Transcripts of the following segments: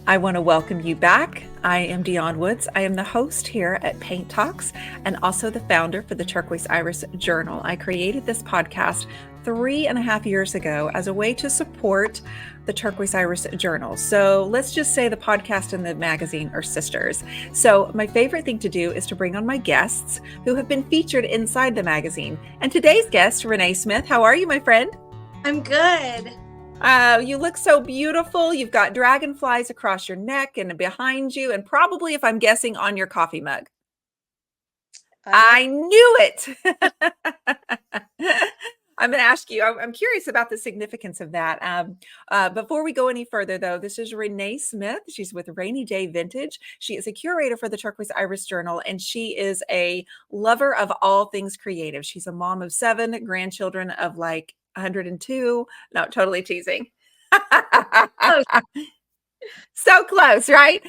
I want to welcome you back. I am Dionne Woods. I am the host here at Paint Talks and also the founder for the Turquoise Iris Journal. I created this podcast 3.5 years ago as a way to support the Turquoise Iris Journal. So let's just say the podcast and the magazine are sisters. So my favorite thing to do is to bring on my guests who have been featured inside the magazine. And today's guest, Renee Smith. How are you, my friend? I'm good. You look so beautiful. You've got dragonflies across your neck and behind you, and probably, if I'm guessing, on your coffee mug. I knew it. I'm going to ask you, I'm curious about the significance of that. Before we go any further, though, this is Renee Smith. She's with Rainy Day Vintage. She is a curator for the Turquoise Iris Journal, and she is a lover of all things creative. She's a mom of 7, grandchildren of like 102. No, totally teasing. Oh. So close, right?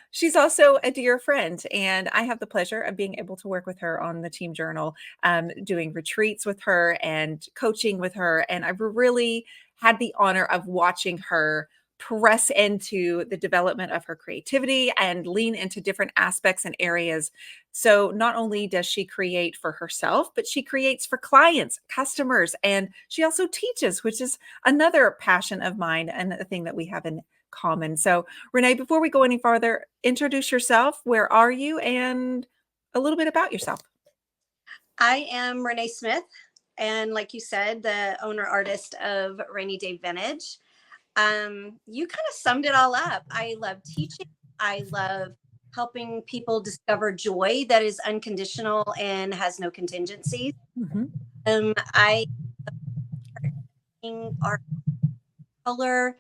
She's also a dear friend, and I have the pleasure of being able to work with her on the Team Journal, doing retreats with her and coaching with her. And I've really had the honor of watching her press into the development of her creativity and lean into different aspects and areas. So not only does she create for herself, but she creates for clients, customers, and she also teaches, which is another passion of mine and a thing that we have in common. So Renee, before we go any farther, introduce yourself. Where are you? And a little bit about yourself. I am Renee Smith, and like you said, the owner artist of Rainy Day Vintage. You kind of summed it all up. I love teaching. I love helping people discover joy that is unconditional and has no contingencies. I art color.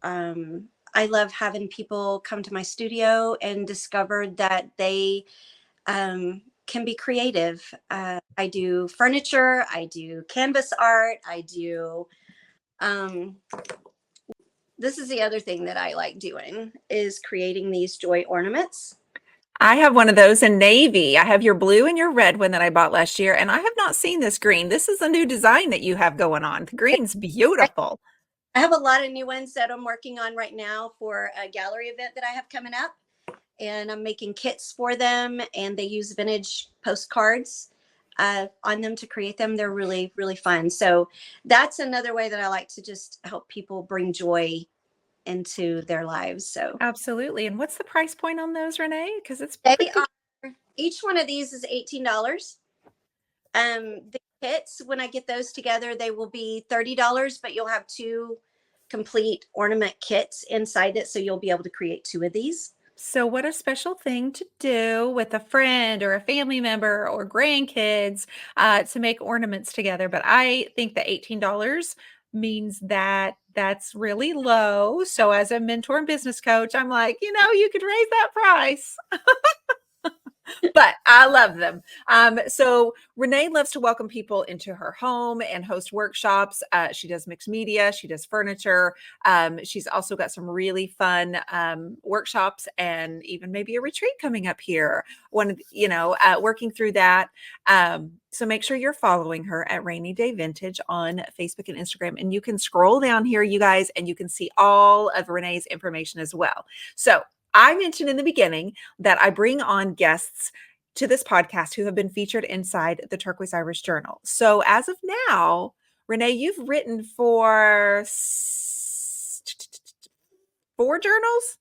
I love having people come to my studio and discover that they can be creative. I do furniture. I do canvas art. I do. This is the other thing that I like doing is creating these joy ornaments. I have one of those in navy. I have your blue and your red one that I bought last year, and I have not seen this green. This is a new design that you have going on. The green's beautiful. I have a lot of new ones that I'm working on right now for a gallery event that I have coming up, and I'm making kits for them, and they use vintage postcards on them to create them. They're really, really fun. So that's another way that I like to just help people bring joy into their lives. So Absolutely. And what's the price point on those, Renee? Because it's each one of these is $18. The kits, when I get those together, they will be $30, but you'll have 2 complete ornament kits inside it, so you'll be able to create 2 of these. So what a special thing to do with a friend or a family member or grandkids to make ornaments together. But I think the $18 means that that's really low. So as a mentor and business coach, I'm like, you could raise that price. But I love them. So Renee loves to welcome people into her home and host workshops. She does mixed media. She does furniture. She's also got some really fun workshops and even maybe a retreat coming up here. Working through that. So make sure you're following her at Rainy Day Vintage on Facebook and Instagram. And you can scroll down here, you guys, and you can see all of Renee's information as well. So I mentioned in the beginning that I bring on guests to this podcast who have been featured inside the Turquoise Iris Journal. So as of now, Renee, you've written for 4 journals?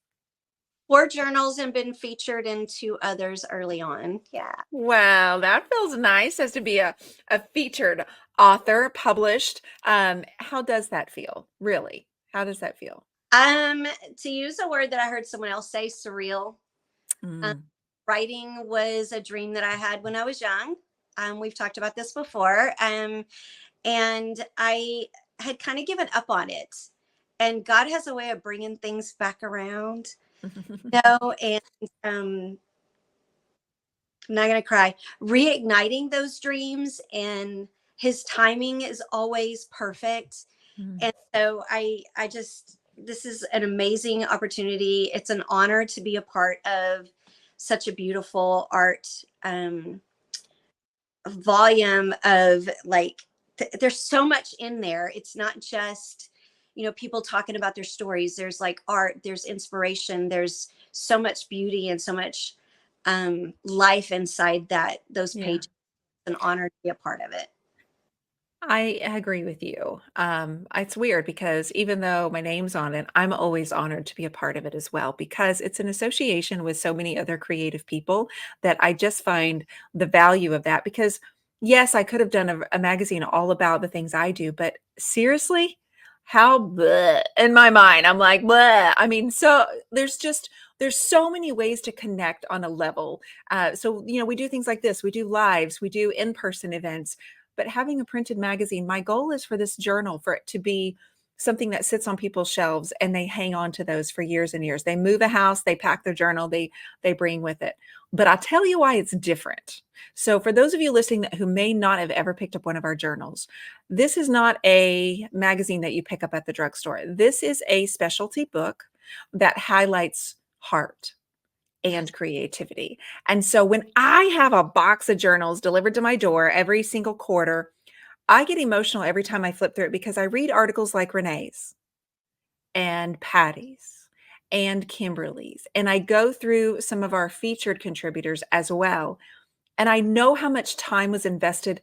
4 journals and been featured in 2 others early on. Yeah. Wow, that feels nice as to be a featured author published. How does that feel? Really? How does that feel? To use a word that I heard someone else say, surreal. Writing was a dream that I had when I was young. We've talked about this before. And I had kind of given up on it. And God has a way of bringing things back around. And I'm not going to cry. Reigniting those dreams, and his timing is always perfect. And so this is an amazing opportunity. It's an honor to be a part of such a beautiful art volume of there's so much in there. It's not just people talking about their stories. There's like art, there's inspiration, there's so much beauty and so much life inside those Yeah. pages. An honor to be a part of it. I agree with you. It's weird because even though my name's on it, I'm always honored to be a part of it as well because it's an association with so many other creative people that I just find the value of that. Because, yes, I could have done a magazine all about the things I do, but seriously, how bleh, in my mind, I'm like, bleh. I mean, so there's so many ways to connect on a level. So, we do things like this, we do lives, we do in-person events, but having a printed magazine, my goal is for this journal, for it to be something that sits on people's shelves and they hang on to those for years and years. They move a house, they pack their journal, they bring with it. But I'll tell you why it's different. So for those of you listening who may not have ever picked up one of our journals, this is not a magazine that you pick up at the drugstore. This is a specialty book that highlights heart Yes. and creativity. And so when I have a box of journals delivered to my door every single quarter, I get emotional every time I flip through it because I read articles like Renee's and Patty's and Kimberly's, and I go through some of our featured contributors as well. And I know how much time was invested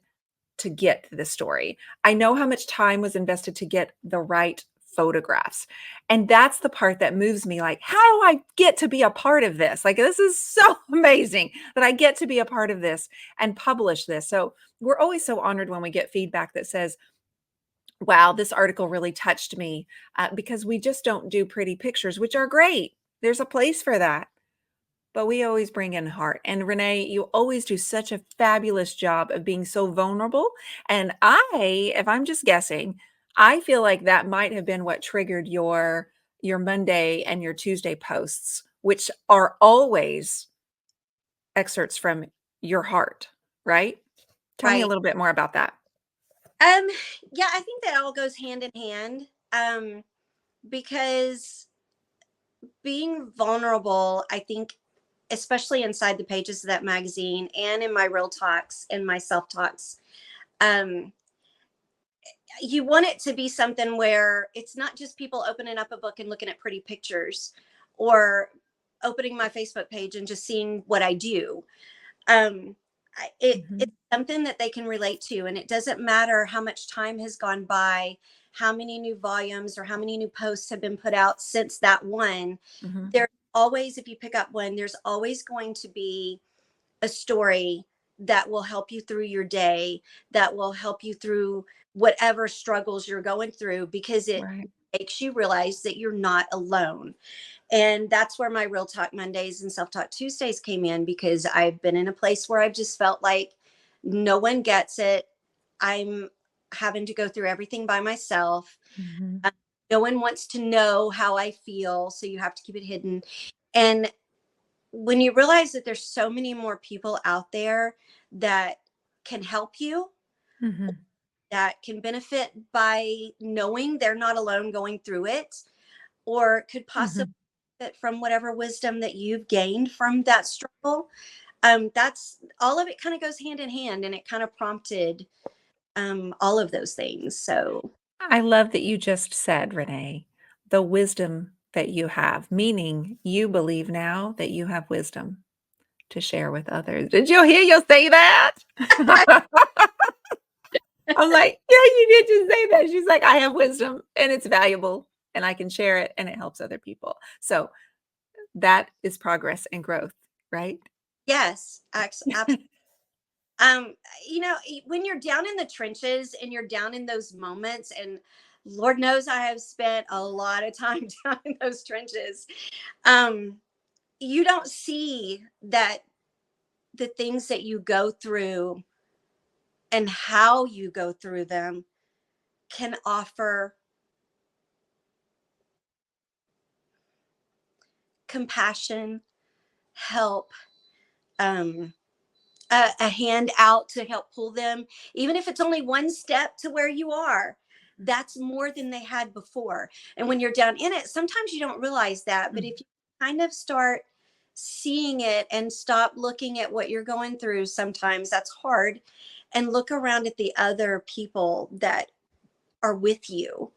to get the story. I know how much time was invested to get the right photographs. And that's the part that moves me, like, how do I get to be a part of this? Like, this is so amazing that I get to be a part of this and publish this. So we're always so honored when we get feedback that says, wow, this article really touched me, because we just don't do pretty pictures, which are great. There's a place for that, but we always bring in heart. And Renee, you always do such a fabulous job of being so vulnerable. And if I'm just guessing, I feel like that might have been what triggered your Monday and your Tuesday posts, which are always excerpts from your heart, right? Tell me a Right. little bit more about that. Um, yeah, I think that all goes hand in hand. Because being vulnerable, I think, especially inside the pages of that magazine and in my real talks and my self talks, um, you want it to be something where it's not just people opening up a book and looking at pretty pictures or opening my Facebook page and just seeing what I do. um it's Mhm, something that they can relate to, and it doesn't matter how much time has gone by, how many new volumes or how many new posts have been put out since that one. mhm, There's always, if you pick up one, there's always going to be a story that will help you through your day, that will help you through whatever struggles you're going through, because it right. makes you realize that you're not alone. And that's where my Real Talk Mondays and Self Talk Tuesdays came in, because I've been in a place where I've just felt like no one gets it. I'm having to go through everything by myself. Mhm, Uh, No one wants to know how I feel, so you have to keep it hidden. And when you realize that there's so many more people out there that can help you, mhm, that can benefit by knowing they're not alone going through it, or could possibly mhm. benefit from whatever wisdom that you've gained from that struggle. That's all of it, kind of goes hand in hand, and it kind of prompted all of those things. So I love that you just said, Renee, the wisdom that you have, meaning you believe now that you have wisdom to share with others. Did you hear you say that? I'm like, yeah, you did just say that. She's like, I have wisdom and it's valuable and I can share it and it helps other people. So that is progress and growth, right? yes, absolutely. um when you're down in the trenches and you're down in those moments, and Lord knows I have spent a lot of time down in those trenches, um you don't see that the things that you go through and how you go through them can offer compassion, help, um a hand out to help pull them, even if it's only one step to where you are. That's more than they had before. And when you're down in it, sometimes you don't realize that. But Mhm. if you kind of start seeing it and stop looking at what you're going through, sometimes that's hard, and look around at the other people that are with you,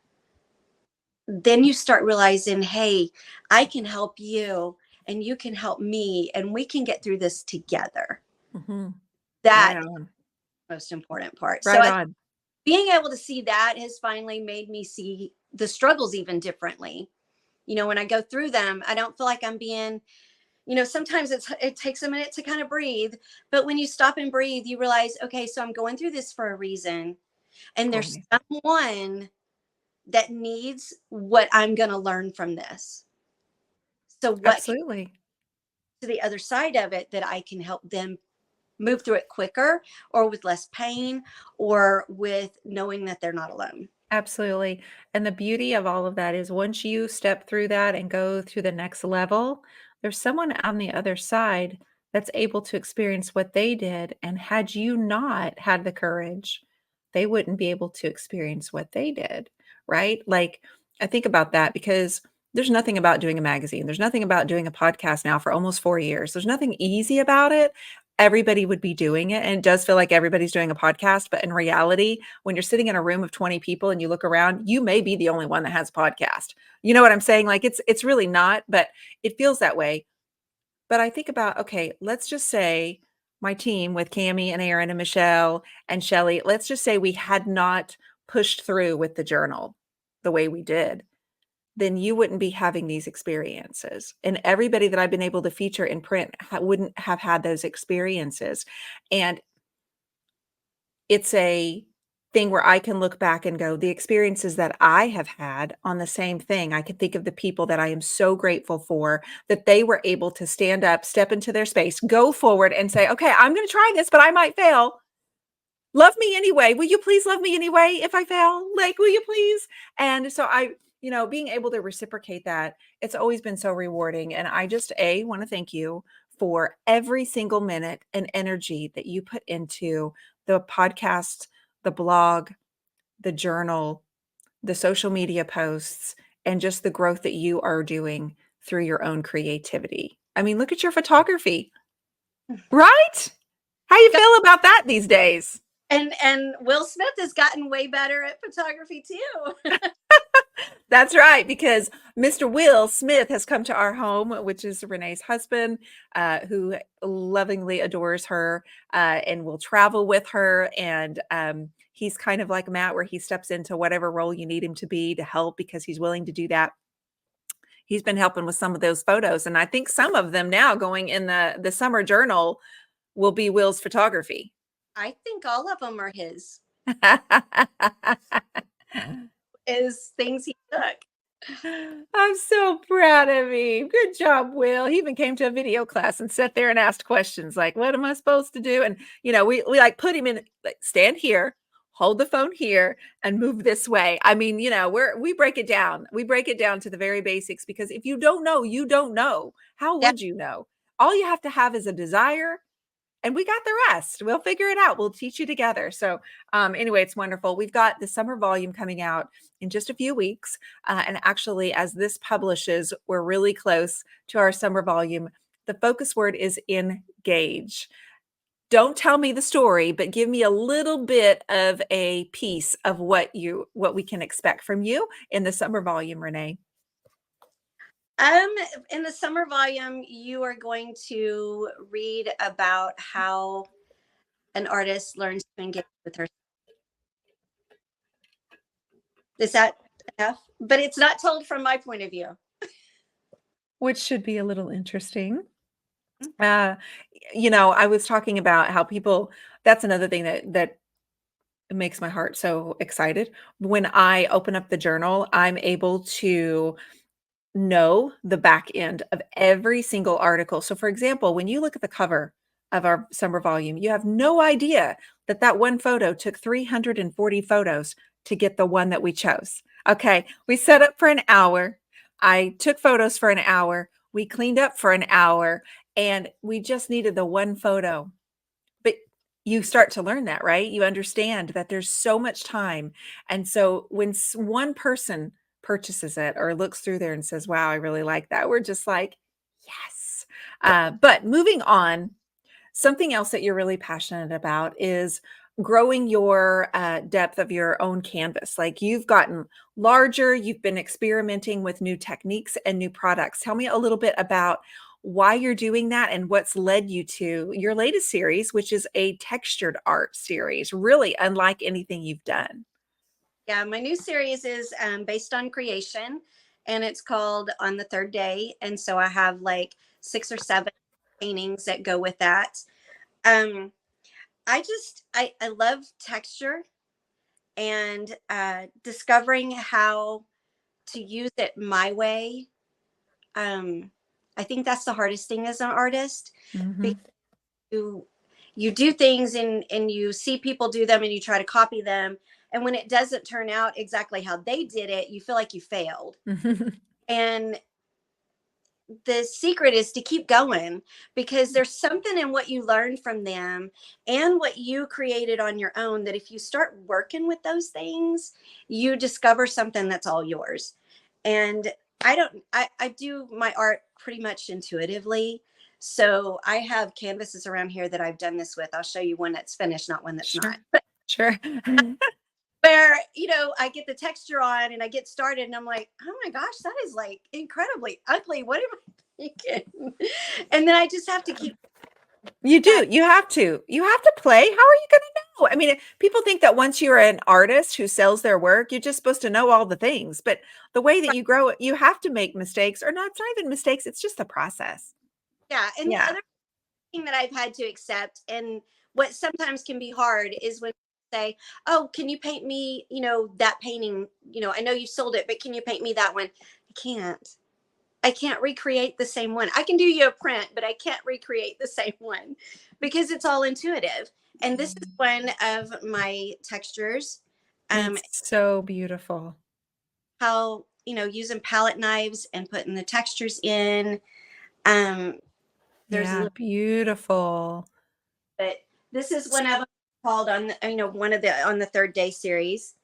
then you start realizing, hey, I can help you and you can help me and we can get through this together. Mhm. That Right is on. the most important part. So Right on. being able to see that has finally made me see the struggles even differently. When I go through them, I don't feel like I'm being, sometimes it takes a minute to kind of breathe, but when you stop and breathe, you realize, okay, so I'm going through this for a reason, and there's Right. someone that needs what I'm going to learn from this. So what can Absolutely. to the other side of it that I can help them move through it quicker or with less pain or with knowing that they're not alone. Absolutely. And the beauty of all of that is once you step through that and go to the next level, there's someone on the other side that's able to experience what they did. And had you not had the courage, they wouldn't be able to experience what they did. Right. Like, I think about that because there's nothing about doing a magazine. There's nothing about doing a podcast now for almost 4 years. There's nothing easy about it. Everybody would be doing it. And it does feel like everybody's doing a podcast. But in reality, when you're sitting in a room of 20 people and you look around, you may be the only one that has a podcast. You know what I'm saying? Like it's really not, but it feels that way. But I think about, okay, let's just say my team with Cami and Aaron and Michelle and Shelly, let's just say we had not pushed through with the journal the way we did, then you wouldn't be having these experiences. And everybody that I've been able to feature in print wouldn't have had those experiences. And it's a thing where I can look back and go, the experiences that I have had on the same thing, I can think of the people that I am so grateful for that they were able to stand up, step into their space, go forward and say, okay, I'm going to try this, but I might fail. Love me anyway. Will you please love me anyway if I fail? Like, will you please? And so being able to reciprocate that, it's always been so rewarding. And I just, want to thank you for every single minute and energy that you put into the podcast, the blog, the journal, the social media posts, and just the growth that you are doing through your own creativity. I mean, look at your photography, right? How you feel about that these days? And Will Smith has gotten way better at photography too. That's right, because Mr. Will Smith has come to our home, which is Renee's husband, who lovingly adores her and will travel with her. And he's kind of like Matt, where he steps into whatever role you need him to be to help because he's willing to do that. He's been helping with some of those photos, and I think some of them now going in the summer journal will be Will's photography. I think all of them are his. Is things he took. I'm so proud of him. Good job, Will. He even came to a video class and sat there and asked questions like, what am I supposed to do? And, we like put him in, like, stand here, hold the phone here, and move this way. I mean, we break it down. We break it down to the very basics because if you don't know, you don't know. How Yeah. would you know? All you have to have is a desire, and we got the rest. We'll figure it out. We'll teach you together. So, anyway, it's wonderful. We've got the summer volume coming out in just a few weeks. And actually, as this publishes, we're really close to our summer volume. The focus word is engage. Don't tell me the story, but give me a little bit of a piece of what we can expect from you in the summer volume, Renee. Um, in the summer volume, you are going to read about how an artist learns to engage with her. Is that enough? But it's not told from my point of view. Which should be a little interesting. Uh, I was talking about how that's another thing that makes my heart so excited. When I open up the journal, I'm able to know the back end of every single article. So, for example, when you look at the cover of our summer volume, you have no idea that one photo took 340 photos to get the one that we chose. Okay, we set up for an hour. I took photos for an hour. We cleaned up for an hour, and we just needed the one photo. But you start to learn that, right? You understand that there's so much time. And so when one person purchases it or looks through there and says, wow, I really like that, we're just like, yes. But moving on, something else that you're really passionate about is growing your depth of your own canvas. Like you've gotten larger, you've been experimenting with new techniques and new products. Tell me a little bit about why you're doing that and what's led you to your latest series, which is a textured art series, really unlike anything you've done. Yeah, my new series is based on creation, and it's called On the Third Day. And so I have like 6 or 7 paintings that go with that. Um, I love texture and discovering how to use it my way. Um, I think that's the hardest thing as an artist, Mm-hmm. because you you do things and you see people do them and you try to copy them, and when it doesn't turn out exactly how they did it, you feel like you failed. And the secret is to keep going, because there's something in what you learned from them and what you created on your own that if you start working with those things, you discover something that's all yours. And I do my art pretty much intuitively. So I have canvases around here that I've done this with. I'll show you one that's finished, not one that's Sure. not. Sure. Where, I get the texture on and I get started and I'm like, oh my gosh, that is like incredibly ugly. What am I thinking? And then I just have to keep You that. do. You have to. You have to play. How are you going to know? I mean, people think that once you're an artist who sells their work, you're just supposed to know all the things. But the way that you grow it, you have to make mistakes, or not, it's not even mistakes, it's just the process. Yeah. And the Yeah. other thing that I've had to accept, and what sometimes can be hard, is when you say, oh, can you paint me, that painting, I know you sold it, but can you paint me that one? I can't. I can't recreate the same one. I can do you a print, but I can't recreate the same one because it's all intuitive. And this is one of my textures. It's so beautiful. How, using palette knives and putting the textures in. Um, there's a Yeah, little beautiful. bit. This is one of them called on the, one of the on the third day series.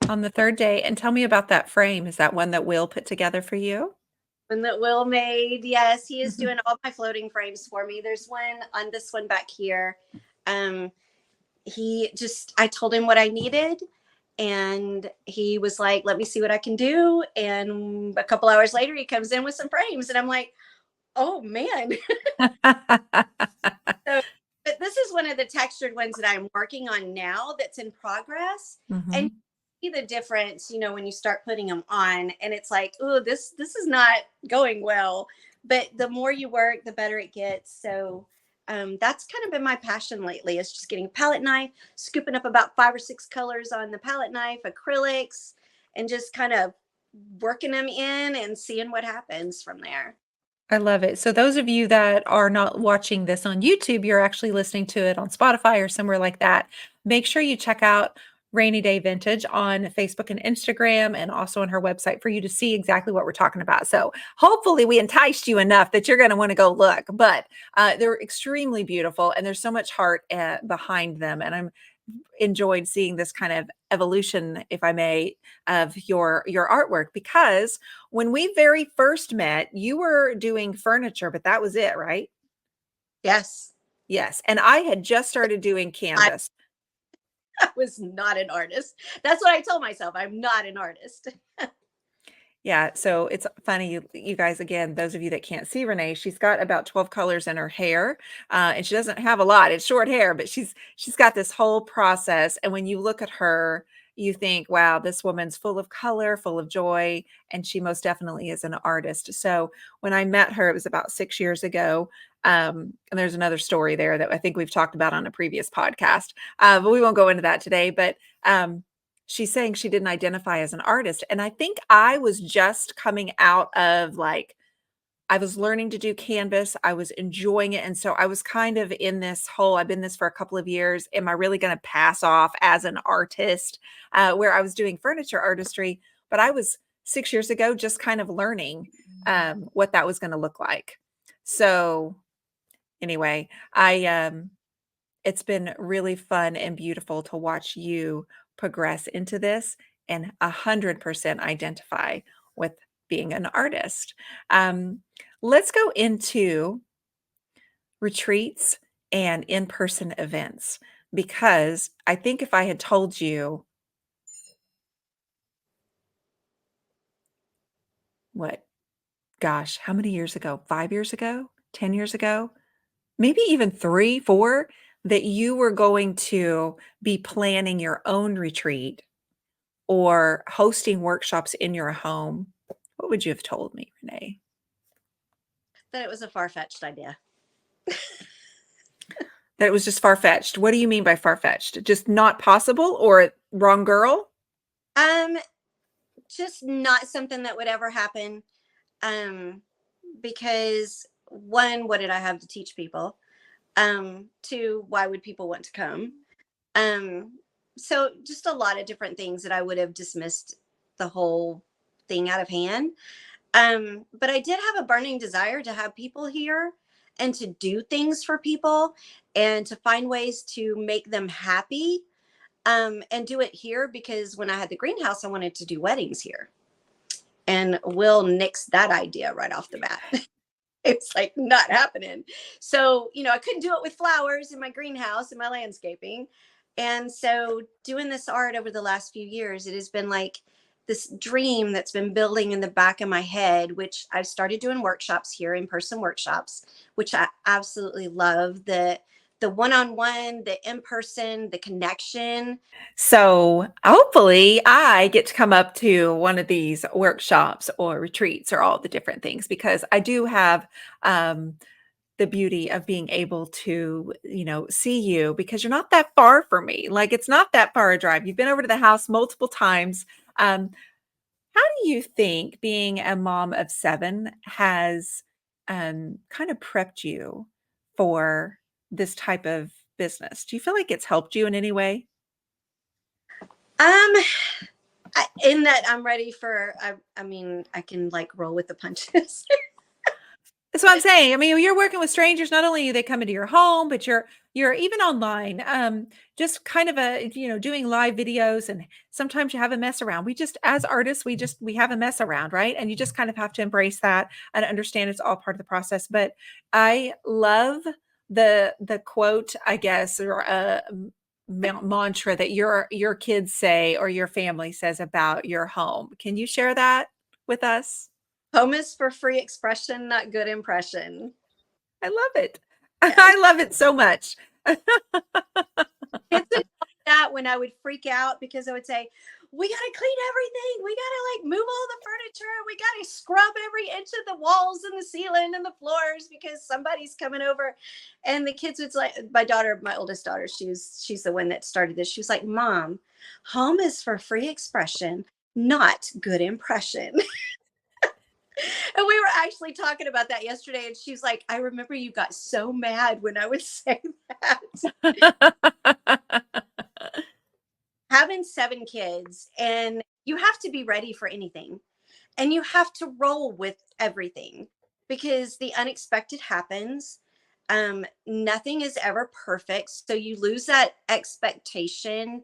On the third day, and tell me about that frame. Is that one that Will put together for you? One that Will made. Yes, he is Mhm. doing all my floating frames for me. There's one on this one back here. Um, I told him what I needed, and he was like, let me see what I can do. And a couple hours later he comes in with some frames and I'm like, oh man. So, but this is one of the textured ones that I'm working on now that's in progress. And Mhm. you see the difference, when you start putting them on, and it's like, oh, this is not going well. But the more you work, the better it gets. So that's kind of been my passion lately, is just getting a palette knife, scooping up about 5 or 6 colors on the palette knife, acrylics, and just kind of working them in and seeing what happens from there. I love it. So those of you that are not watching this on YouTube, you're actually listening to it on Spotify or somewhere like that. Make sure you check out Rainy Day Vintage on Facebook and Instagram, and also on her website, for you to see exactly what we're talking about. So hopefully we enticed you enough that you're going to want to go look. But they're extremely beautiful, and there's so much heart behind them. And I'm enjoyed seeing this kind of evolution, if I may, of your artwork, because when we very first met, you were doing furniture, but that was it, right? Yes. Yes. And I had just started doing I canvas. was not an artist. That's what I told myself. I'm not an artist. Yeah, so it's funny, you guys, again, those of you that can't see Renee, she's got about 12 colors in her hair, and she doesn't have a lot. It's short hair, but she's got this whole process. And when you look at her, you think, wow, this woman's full of color, full of joy, and she most definitely is an artist. So when I met her, it was about 6 years ago. And there's another story there that I think we've talked about on a previous podcast, but we won't go into that today. But she's saying she didn't identify as an artist. And I think I was just coming out of, like, I was learning to do canvas. I was enjoying it. And so I was kind of in this whole, I've been this for a couple of years. Am I really going to pass off as an artist? Where I was doing furniture artistry, but I was 6 years ago just kind of learning what that was going to look like. So anyway, it's been really fun and beautiful to watch you progress into this and 100% identify with being an artist. Um, let's go into retreats and in-person events. because I think if I had told you, what, gosh, how many years ago? 5 years ago? 10 years ago? Maybe even 3, 4, that you were going to be planning your own retreat or hosting workshops in your home, what would you have told me, Renee? That it was a far-fetched idea. That it was just far-fetched. What do you mean by far-fetched? Just not possible or wrong girl? Um, just not something that would ever happen. Um, because one, what did I have to teach people? Two, why would people want to come? Um, so just a lot of different things that I would have dismissed the whole thing out of hand. But I did have a burning desire to have people here and to do things for people and to find ways to make them happy, and do it here, because when I had the greenhouse, I wanted to do weddings here. And Will nixed that idea right off the bat. It's like not happening. So, I couldn't do it with flowers in my greenhouse and my landscaping. And so, doing this art over the last few years, it has been like this dream that's been building in the back of my head, which I've started doing workshops here, in-person workshops, which I absolutely love. The one-on-one, the in-person, the connection. So hopefully I get to come up to one of these workshops or retreats or all the different things because I do have the beauty of being able to, see you because you're not that far from me. Like it's not that far a drive. You've been over to the house multiple times. How do you think being a mom of 7 has kind of prepped you for this type of business? Do you feel like it's helped you in any way? Um, in that I'm ready for, I mean, I can like roll with the punches. That's what I'm saying. I mean, you're working with strangers. Not only do they come into your home, but you're even online. Just kind of doing live videos, and sometimes you have a mess around. We just, as artists, we have a mess around, right? And you just kind of have to embrace that and understand it's all part of the process. But I love the quote, I guess, or mantra that your kids say or your family says about your home. Can you share that with us? Home is for free expression, not good impression. I love it. Yes. I love it so much. Kids would tell me that when I would freak out because I would say, we got to clean everything. We got to like move all the furniture. We got to scrub every inch of the walls and the ceiling and the floors because somebody's coming over. And the kids would like, my daughter, my oldest daughter, she's the one that started this. She was like, Mom, home is for free expression, not good impression. And we were actually talking about that yesterday. And she's like, I remember you got so mad when I would say that. Having 7 kids, and you have to be ready for anything, and you have to roll with everything because the unexpected happens. Nothing is ever perfect. So you lose that expectation,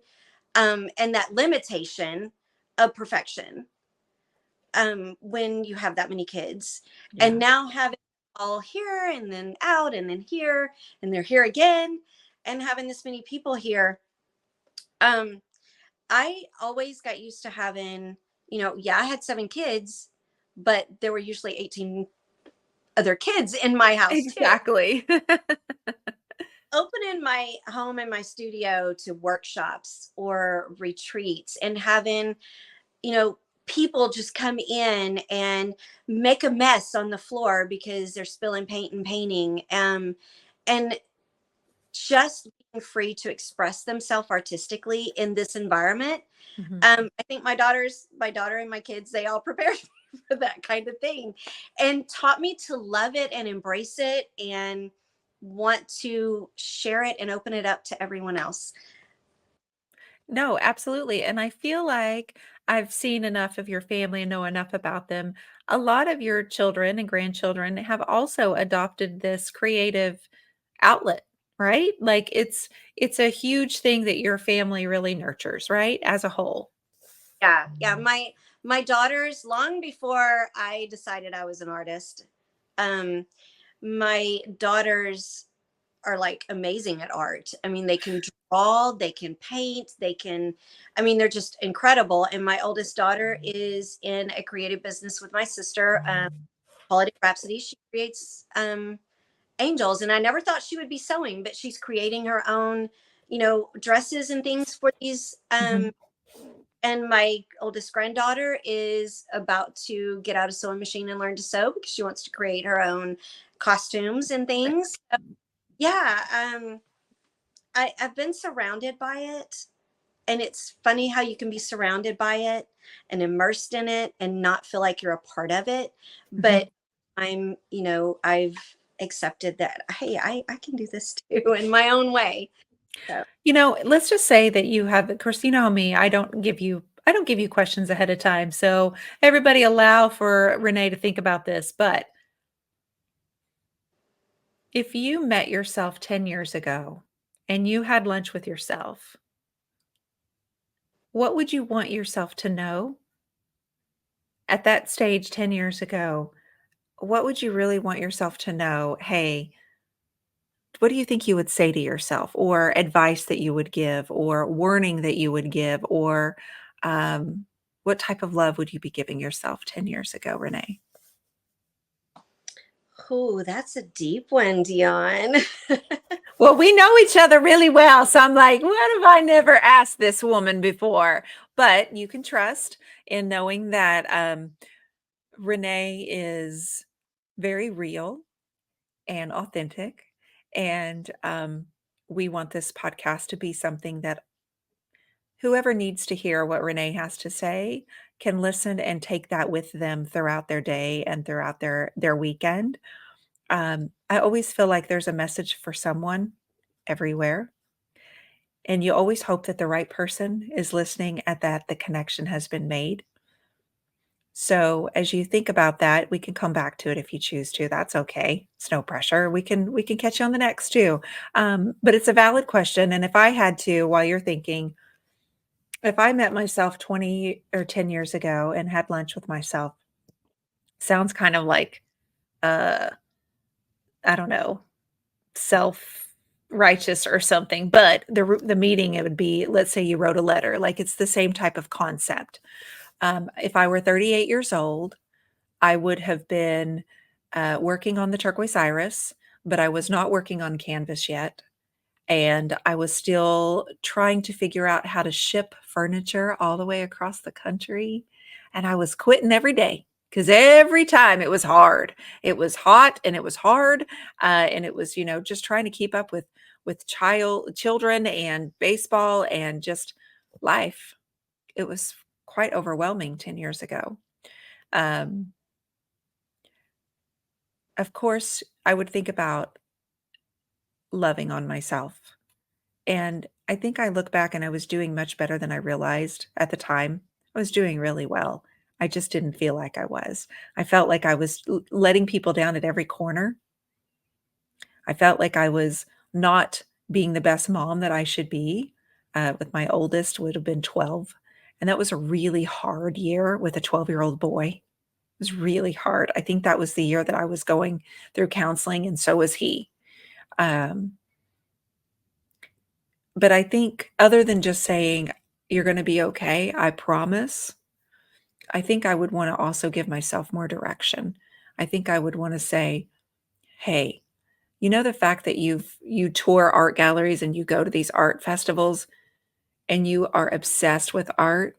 and that limitation of perfection, when you have that many kids. And Yeah. now having all here and then out and then here and they're here again, and having this many people here, um, I always got used to having, yeah, I had 7 kids, but there were usually 18 other kids in my house too. Exactly. Opening my home and my studio to workshops or retreats and having, you know, people just come in and make a mess on the floor because they're spilling paint and painting. And just being free to express themselves artistically in this environment. Mhm. I think my daughter and my kids, they all prepared me for that kind of thing and taught me to love it and embrace it and want to share it and open it up to everyone else. No, absolutely. And I feel like I've seen enough of your family and know enough about them. A lot of your children and grandchildren have also adopted this creative outlet, right? Like it's a huge thing that your family really nurtures, right? As a whole. Yeah, yeah. My daughters, long before I decided I was an artist, my daughters are like amazing at art. I mean, they can draw draw, they can paint, they can, I mean, they're just incredible. And my oldest daughter is in a creative business with my sister, Holiday Rhapsody. She creates angels, and I never thought she would be sewing, but she's creating her own, dresses and things for these. Mhm. And my oldest granddaughter is about to get out a sewing machine and learn to sew because she wants to create her own costumes and things. Yeah, I've been surrounded by it, and it's funny how you can be surrounded by it and immersed in it and not feel like you're a part of it. Mhm. But I've accepted that, hey, I can do this too in my own way. So Let's just say that you have, of course, you know me, I don't give you questions ahead of time. So everybody allow for Renee to think about this. But if you met yourself 10 years ago and you had lunch with yourself, what would you want yourself to know at that stage 10 years ago? What would you really want yourself to know? Hey, what do you think you would say to yourself, or advice that you would give, or warning that you would give, or um, what type of love would you be giving yourself 10 years ago, Renee? oh, that's a deep one, Dionne. Well, we know each other really well. So I'm like, what have I never asked this woman before? But you can trust in knowing that Renee is very real and authentic. And we want this podcast to be something that whoever needs to hear what Renee has to say can listen and take that with them throughout their day and throughout their weekend. I always feel like there's a message for someone everywhere, and you always hope that the right person is listening at that the connection has been made. So as you think about that, we can come back to it if you choose to. That's okay. It's no pressure. We can catch you on the next too. But it's a valid question. And if I had to, while you're thinking, if I met myself 20 or 10 years ago and had lunch with myself, sounds kind of like, uh, I don't know, self-righteous or something, but the meeting, it would be, let's say you wrote a letter, like it's the same type of concept. If I were 38 years old, I would have been working on the Turquoise Iris, but I was not working on canvas yet. And I was still trying to figure out how to ship furniture all the way across the country. And I was quitting every day because every time it was hard. It was hot and it was hard. And it was, just trying to keep up with children and baseball and just life. It was quite overwhelming 10 years ago. Um, of course, I would think about loving on myself. And I think I look back and I was doing much better than I realized at the time. I was doing really well. I just didn't feel like I was. I felt like I was letting people down at every corner. I felt like I was not being the best mom that I should be. With my oldest would have been 12. And that was a really hard year with a 12-year-old boy. It was really hard. I think that was the year that I was going through counseling, and so was he. Um, But I think other than just saying, "You're gonna be okay, I promise," I think I would wanna also give myself more direction. I think I would wanna say, "Hey, the fact that you tour art galleries and you go to these art festivals and you are obsessed with art,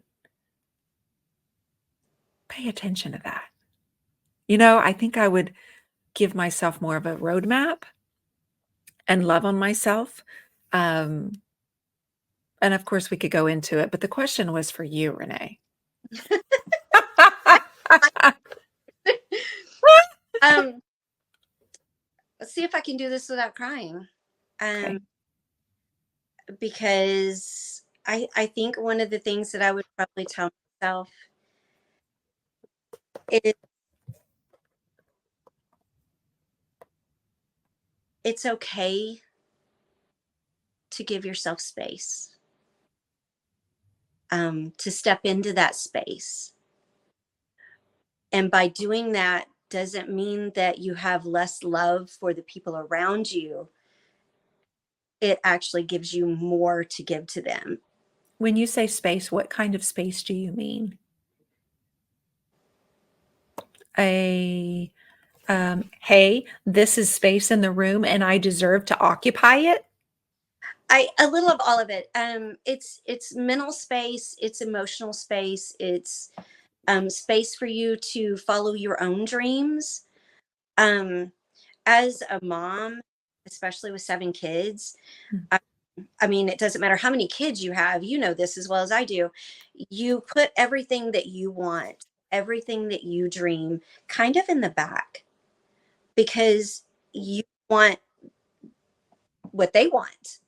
pay attention to that." I think I would give myself more of a roadmap and love on myself. Um, and of course, we could go into it, but the question was for you, Renee. um, let's see if I can do this without crying. Um, Okay. because I think one of the things that I would probably tell myself is it's okay to give yourself space, to step into that space. And by doing that doesn't mean that you have less love for the people around you. it actually gives you more to give to them. When you say space, what kind of space do you mean? A hey, this is space in the room and I deserve to occupy it? A little of all of it. It's mental space, it's emotional space, it's space for you to follow your own dreams. Um, as a mom, especially with 7 kids, Mm, I, I mean, it doesn't matter how many kids you have. You know this as well as I do. You put everything that you want, everything that you dream, kind of in the back because you want what they want.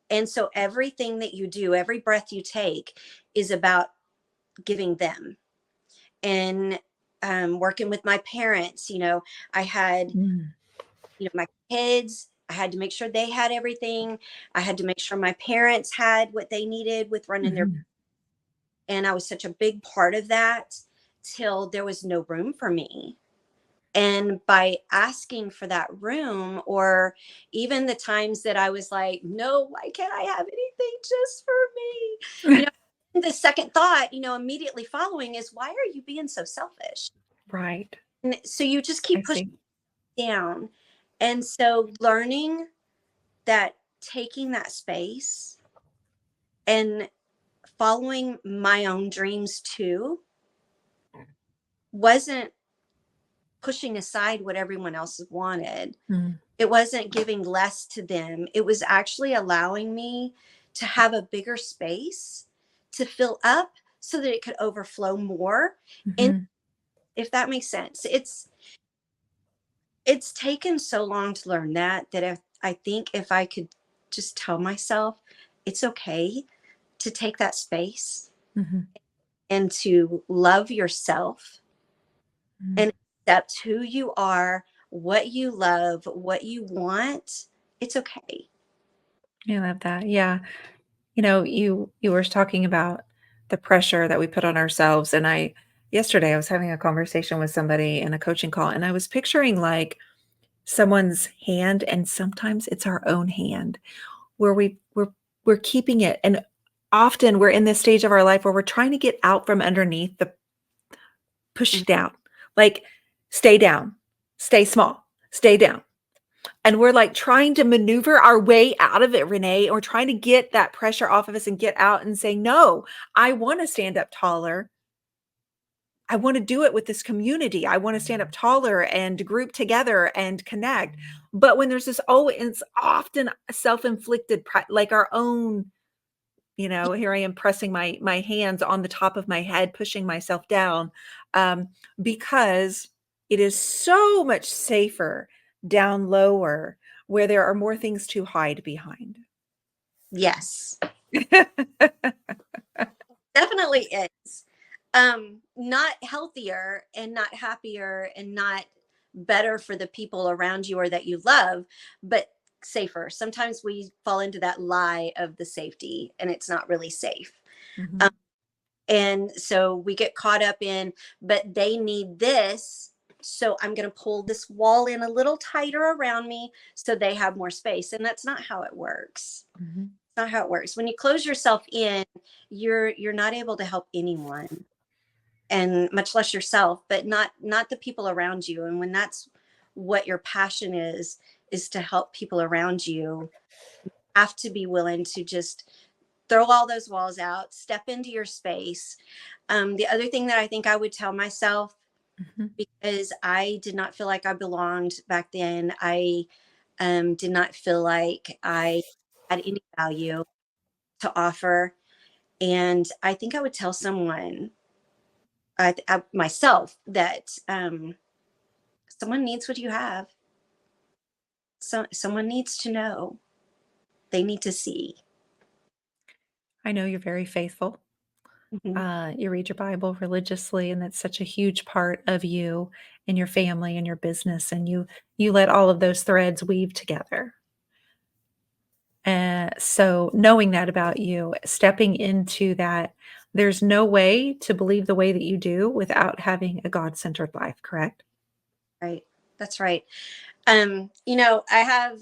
And so everything that you do, every breath you take is about giving them. And working with my parents, I had, mm, my kids, I had to make sure they had everything. I had to make sure my parents had what they needed with running their, mhm, and I was such a big part of that till there was no room for me. And by asking for that room, or even the times that I was like, no, why can't I have anything just for me? The second thought, immediately following is, why are you being so selfish? right. And so you just I keep pushing see. down. And so learning that, taking that space and following my own dreams too, wasn't pushing aside what everyone else wanted. Mm, It wasn't giving less to them. It was actually allowing me to have a bigger space to fill up so that it could overflow more. And mhm. if that makes sense, it's taken so long to learn that if I think if I could just tell myself it's okay to take that space Mhm. and to love yourself Mm. and accept who you are, what you love, what you want, it's okay. I love that. Yeah. You were talking about the pressure that we put on ourselves, and I yesterday I was having a conversation with somebody in a coaching call, and I was picturing like someone's hand, and sometimes it's our own hand where we're keeping it, and often we're in this stage of our life where we're trying to get out from underneath the push Mhm. down, like stay down, stay small, stay down. And we're like trying to maneuver our way out of it, Renee, or trying to get that pressure off of us and get out and say, no, I want to stand up taller. I want to do it with this community. I want to stand up taller and group together and connect. But when there's this, oh, it's often self-inflicted, like our own, here I am pressing my hands on the top of my head, pushing myself down, um, because it is so much safer down lower where there are more things to hide behind. Yes, definitely is. Not healthier and not happier and not better for the people around you or that you love, but safer. Sometimes we fall into that lie of the safety and it's not really safe. Um, Mhm. and so we get caught up in, but they need this. So I'm going to pull this wall in a little tighter around me so they have more space. And that's not how it works. Mhm. Not how it works. When you close yourself in, you're not able to help anyone, and much less yourself, but not the people around you. And when that's what your passion is to help people around you, have to be willing to just throw all those walls out, step into your space. The other thing that I think I would tell myself, Mhm. because I did not feel like I belonged back then, I did not feel like I had any value to offer. And I think I would tell someone, myself, that someone needs what you have. So someone needs to know. They need to see. I know you're very faithful. Mhm. You read your Bible religiously, and that's such a huge part of you and your family and your business. And you let all of those threads weave together. So knowing that about you, stepping into that, there's no way to believe the way that you do without having a God-centered life, correct? Right. That's right. I have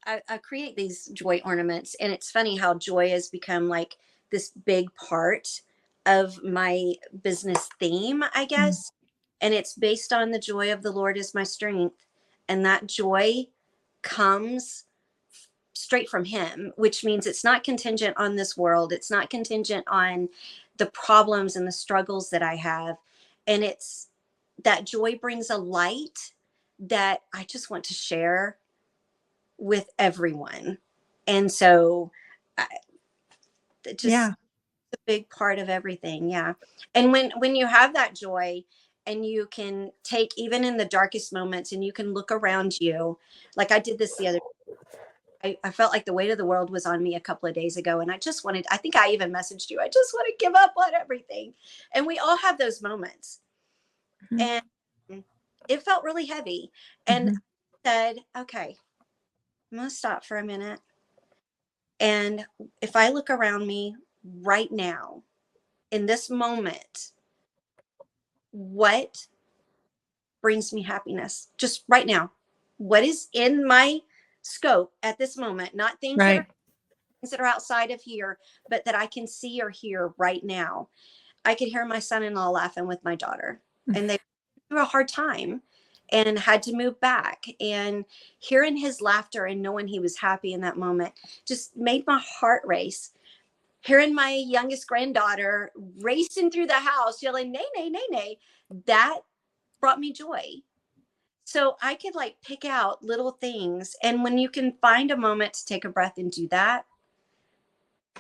I create these joy ornaments, and it's funny how joy has become like this big part of my business theme, I Mm. guess. And it's based on the joy of the Lord is my strength. And that joy comes straight from Him, which means it's not contingent on this world. It's not contingent on the problems and the struggles that I have. And it's that joy brings a light that I just want to share with everyone. And so I, it just Yeah. a big part of everything. Yeah. And when you have that joy, and you can take even in the darkest moments, and you can look around you, like I did this the other, I felt like the weight of the world was on me a couple of days ago, and I just wanted, I think I even messaged you, I just want to give up on everything. And we all have those moments. Mhm. And it felt really heavy. And Mhm. I said, okay, I'm going to stop for a minute. And if I look around me right now, in this moment, what brings me happiness just right now? What is in my scope at this moment? Not Right. things that are outside of here, but that I can see or hear right now. I could hear my son-in-law laughing with my daughter, and they went through a hard time and had to move back. And hearing his laughter and knowing he was happy in that moment just made my heart race. Hearing my youngest granddaughter racing through the house yelling, nay, nay, nay, nay, that brought me joy. So I could like pick out little things. And when you can find a moment to take a breath and do that,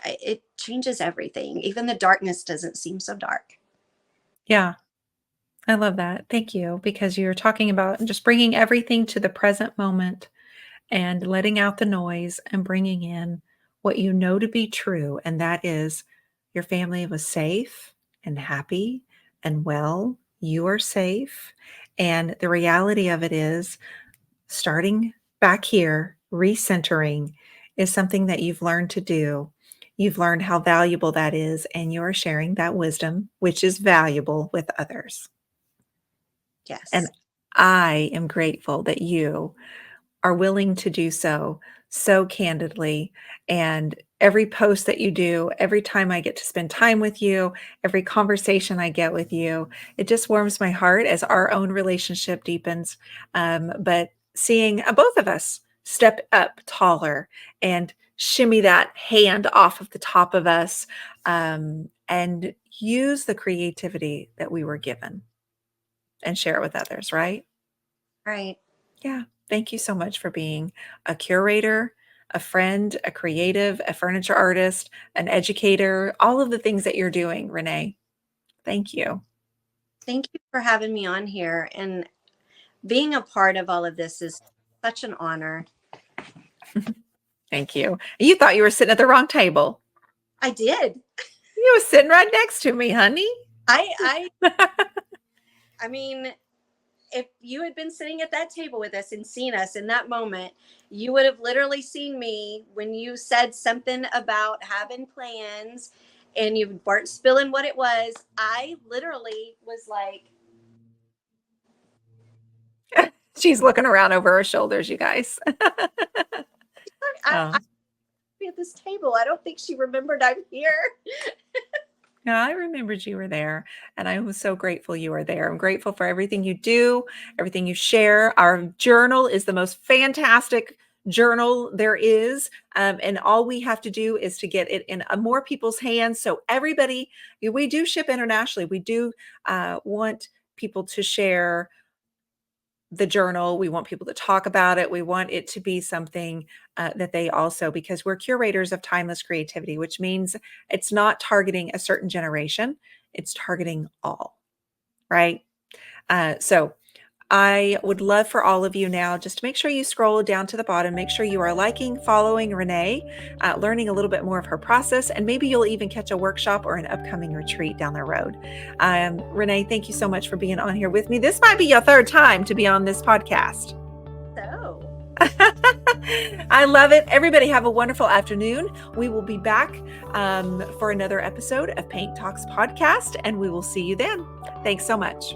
it changes everything. Even the darkness doesn't seem so dark. Yeah. I love that. Thank you. Because you're talking about just bringing everything to the present moment and letting out the noise and bringing in what you know to be true. And that is your family was safe and happy and well. You are safe. And the reality of it is, starting back here, recentering is something that you've learned to do. You've learned how valuable that is, and you're sharing that wisdom, which is valuable, with others. And Yes. I am grateful that you are willing to do so, so candidly. And every post that you do, every time I get to spend time with you, every conversation I get with you, it just warms my heart as our own relationship deepens. But seeing both of us step up taller and shimmy that hand off of the top of us, and use the creativity that we were given and share it with others, right? Right. Yeah. Thank you so much for being a curator, a friend, a creative, a furniture artist, an educator, all of the things that you're doing, Renee. Thank you. Thank you for having me on here. And being a part of all of this is such an honor. Thank you. You thought you were sitting at the wrong table. I did. You were sitting right next to me, honey. I I I mean, if you had been sitting at that table with us and seen us in that moment, you would have literally seen me when you said something about having plans and you weren't spilling what it was. I literally was like, She's looking around over her shoulders, you guys. I Oh. be at this table. I don't think she remembered I'm here. Yeah, I remembered you were there, and I was so grateful you were there. I'm grateful for everything you do, everything you share. Our journal is the most fantastic journal there is, and all we have to do is to get it in more people's hands. So everybody, we do ship internationally. We do want people to share the journal. We want people to talk about it. We want it to be something that they also, because we're curators of timeless creativity, which means it's not targeting a certain generation, it's targeting all, right? So I would love for all of you now, just make sure you scroll down to the bottom, make sure you are liking, following Renee, learning a little bit more of her process, and maybe you'll even catch a workshop or an upcoming retreat down the road. Renee, thank you so much for being on here with me. This might be your third time to be on this podcast. So, I love it. Everybody have a wonderful afternoon. We will be back for another episode of Paint Talks podcast, and we will see you then. Thanks so much.